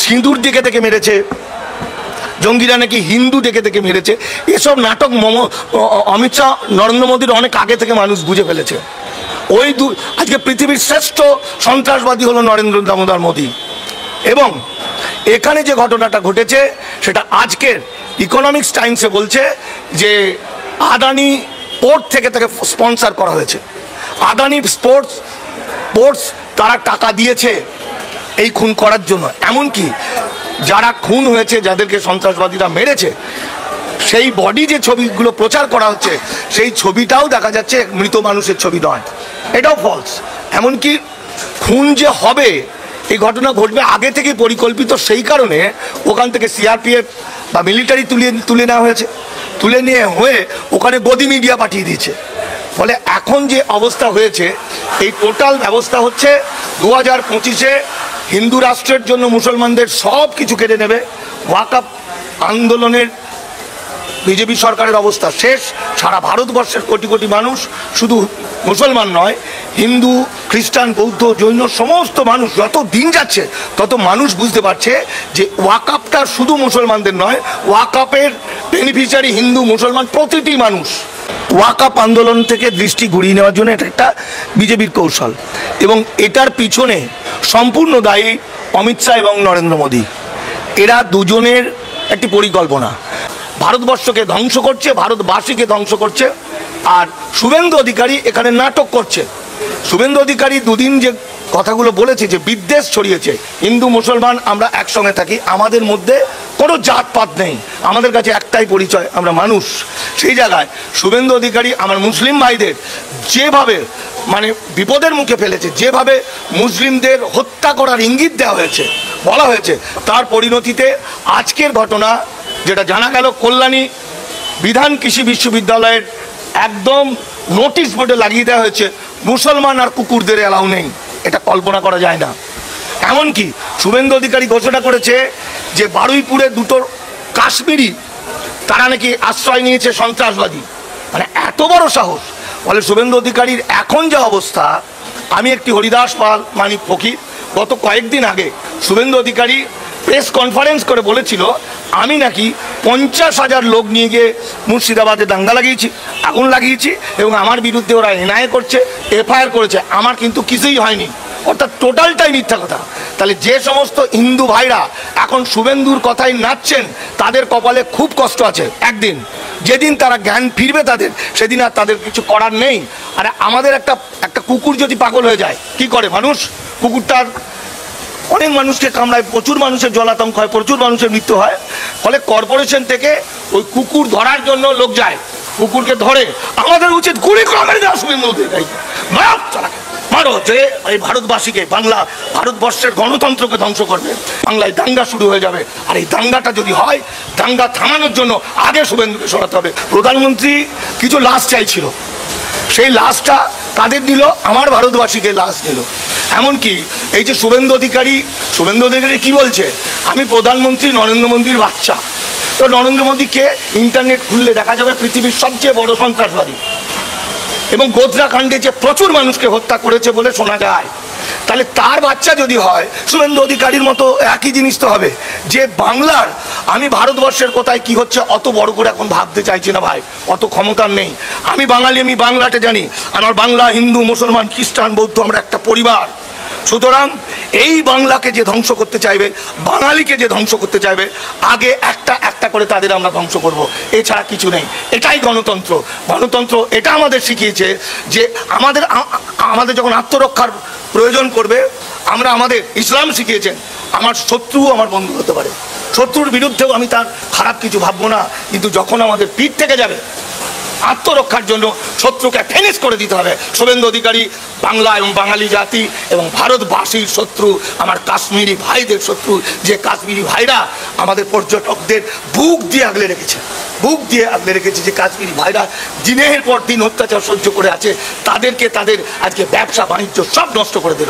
সিঁদুর দেখে দেখে মেরেছে, জঙ্গিরা নাকি হিন্দু দেখে দেখে মেরেছে। এসব নাটক অমিত শাহ নরেন্দ্র মোদীর অনেক আগে থেকে মানুষ বুঝে ফেলেছে। আজকে পৃথিবীর শ্রেষ্ঠ সন্ত্রাসবাদী হলো নরেন্দ্র দামোদর মোদী। এবং এখানে যে ঘটনাটা ঘটেছে সেটা আজকের ইকোনমিক্স টাইমসে বলছে যে আদানি পোর্ট থেকে তাকে স্পন্সর করা হয়েছে। আদানি পোর্টস তারা টাকা দিয়েছে এই খুন করার জন্য। এমনকি যারা খুন হয়েছে, যাদেরকে সন্ত্রাসবাদীরা মেরেছে, সেই বডি যে ছবিগুলো প্রচার করা হচ্ছে সেই ছবিটাও দেখা যাচ্ছে মৃত মানুষের ছবি নয়, এটাও ফলস। এমনকি খুন যে হবে, এই ঘটনা ঘটবে আগে থেকে পরিকল্পিত, সেই কারণে ওখান থেকে সিআরপিএফ বা মিলিটারি তুলে নেওয়া হয়েছে। তুলে নিয়ে ওখানে গদি মিডিয়া পাঠিয়ে দিয়েছে। ফলে এখন যে অবস্থা হয়েছে, এই টোটাল ব্যবস্থা হচ্ছে 2025-এ হিন্দু রাষ্ট্রের জন্য মুসলমানদের সব কিছু কেড়ে নেবে। ওয়াকফ আন্দোলনের বিজেপি সরকারের অবস্থা শেষ। সারা ভারতবর্ষের কোটি কোটি মানুষ, শুধু মুসলমান নয়, হিন্দু, খ্রিস্টান, বৌদ্ধ, জৈন, সমস্ত মানুষ, যত দিন যাচ্ছে তত মানুষ বুঝতে পারছে যে ওয়াকফটা শুধু মুসলমানদের নয়, ওয়াকফের বেনিফিশিয়ারি হিন্দু, মুসলমান, প্রতিটি মানুষ। ওয়াকফ আন্দোলন থেকে দৃষ্টি ঘুরিয়ে নেওয়ার জন্য এটা একটা বিজেপির কৌশল, এবং এটার পিছনে সম্পূর্ণ দায়ী অমিত শাহ এবং নরেন্দ্র মোদী। এরা দুজনের একটি পরিকল্পনা। ভারতবর্ষকে ধ্বংস করছে, ভারতবাসীকে ধ্বংস করছে। আর শুভেন্দু অধিকারী এখানে নাটক করছে। শুভেন্দু অধিকারী দুদিন যে কথাগুলো বলেছে, যে বিদ্বেষ ছড়িয়েছে, হিন্দু মুসলমান আমরা একসঙ্গে থাকি, আমাদের মধ্যে কোনো জাতপাত নেই, আমাদের কাছে একটাই পরিচয়, আমরা মানুষ। সেই জায়গায় শুভেন্দু অধিকারী আমার মুসলিম ভাইদের যেভাবে বিপদের মুখে ফেলেছে, যেভাবে মুসলিমদের হত্যা করার ইঙ্গিত দেওয়া হয়েছে, বলা হয়েছে, তার পরিণতিতে আজকের ঘটনা যেটা জানা গেল, কল্যাণী বিধান কৃষি বিশ্ববিদ্যালয়ের একদম নোটিশ বোর্ডে লাগিয়ে দেওয়া হয়েছে মুসলমান আর কুকুরদের অ্যালাউ নেই। এটা কল্পনা করা যায় না। এমনকি শুভেন্দু অধিকারী ঘোষণা করেছে যে বারুইপুরে দুটো কাশ্মীরি তারা নাকি আশ্রয় নিয়েছে সন্ত্রাসবাদী। এত বড় সাহস! ফলে শুভেন্দু অধিকারীর এখন যা অবস্থা, আমি একটি হরিদাস পাল মানিক ফকির গত কয়েকদিন আগে শুভেন্দু অধিকারী প্রেস কনফারেন্স করে বলেছিল, আমি নাকি 50,000 লোক নিয়ে গিয়ে মুর্শিদাবাদে দাঙ্গা লাগিয়েছি, আগুন লাগিয়েছি, এবং আমার বিরুদ্ধে ওরা এনআইএ করছে, এফআইআর করেছে, আমার কিন্তু কিছুই হয়নি। অর্থাৎ টোটালটাই মিথ্যা কথা। তাহলে যে সমস্ত হিন্দু ভাইরা এখন শুভেন্দুর কথাই নাচছেন, তাদের কপালে খুব কষ্ট আছে। একদিন যেদিন তারা জ্ঞান ফিরবে তাদের, সেদিন আর তাদের কিছু করার নেই। আর আমাদের একটা কুকুর যদি পাগল হয়ে যায়, কি করে মানুষ? কুকুরটার অনেক মানুষকে কামড়ায়, প্রচুর মানুষের জলাতঙ্ক হয়, প্রচুর মানুষের মৃত্যু হয়। ফলে কর্পোরেশন থেকে ওই কুকুর ধরার জন্য লোক যায়, কুকুরকে ধরে। আমাদের উচিত গুলি করে মেরে দেওয়া শুভেন্দু অধিকারী, মারো, যে এই ভারতবাসীকে, ভারতবর্ষের গণতন্ত্রকে ধ্বংস করবে। বাংলায় দাঙ্গা শুরু হয়ে যাবে। আর এই দাঙ্গাটা যদি হয়, দাঙ্গা থামানোর জন্য আগে শুভেন্দুকে সরাতে হবে। প্রধানমন্ত্রী কিছু লাশ চাইছিল, সেই লাশটা তাদের দিল, আমার ভারতবাসীকে লাশ দিল। এমনকি এই যে শুভেন্দু অধিকারী কি বলছে, আমি প্রধানমন্ত্রী নরেন্দ্র মোদীর বাচ্চা। তো নরেন্দ্র মোদীকে ইন্টারনেট খুললে দেখা যাবে পৃথিবীর সবচেয়ে বড় সন্ত্রাসবাদী, এবং গোধরা কাণ্ডে যে প্রচুর মানুষকে হত্যা করেছে বলে শোনা যায়। তাহলে তার বাচ্চা যদি হয়, শুভেন্দু অধিকারীর মতো একই জিনিস তো হবে। যে বাংলার, আমি ভারতবর্ষের কোথায় কি হচ্ছে অত বড় করে এখন ভাবতে চাইছি না ভাই, অত ক্ষমতা নেই। আমি বাঙালি, আমি বাংলাটা জানি। আমার বাংলা হিন্দু, মুসলমান, খ্রিস্টান, বৌদ্ধ, আমরা একটা পরিবার। সুতরাং এই বাংলাকে যে ধ্বংস করতে চাইবে, বাঙালিকে যে ধ্বংস করতে চাইবে, আগে একটা একটা করে তাদের আমরা ধ্বংস করব, এছাড়া কিছু নেই। এটাই গণতন্ত্র। গণতন্ত্র এটা আমাদের শিখিয়েছে যে আমাদের যখন আত্মরক্ষার প্রয়োজন করবে, আমাদের ইসলাম শিখিয়েছেন আমার শত্রুও আমার বন্ধু হতে পারে, শত্রুর বিরুদ্ধেও আমি তার খারাপ কিছু ভাববো না। কিন্তু যখন আমাদের পিঠ থেকে যাবে, আত্মরক্ষার জন্য শত্রুকে ফিনিশ করে দিতে হবে। শুভেন্দু অধিকারী বাংলা এবং বাঙালি জাতি এবং ভারতবাসীর শত্রু, আমার কাশ্মীরি ভাইদের শত্রু। যে কাশ্মীরি ভাইরা আমাদের পর্যটকদের বুক দিয়ে আগলে রেখেছে, যে কাশ্মীরি ভাইরা দিনের পর দিন অত্যাচার সহ্য করে আছে, তাদেরকে তাদের আজকে ব্যবসা বাণিজ্য সব নষ্ট করে দিল।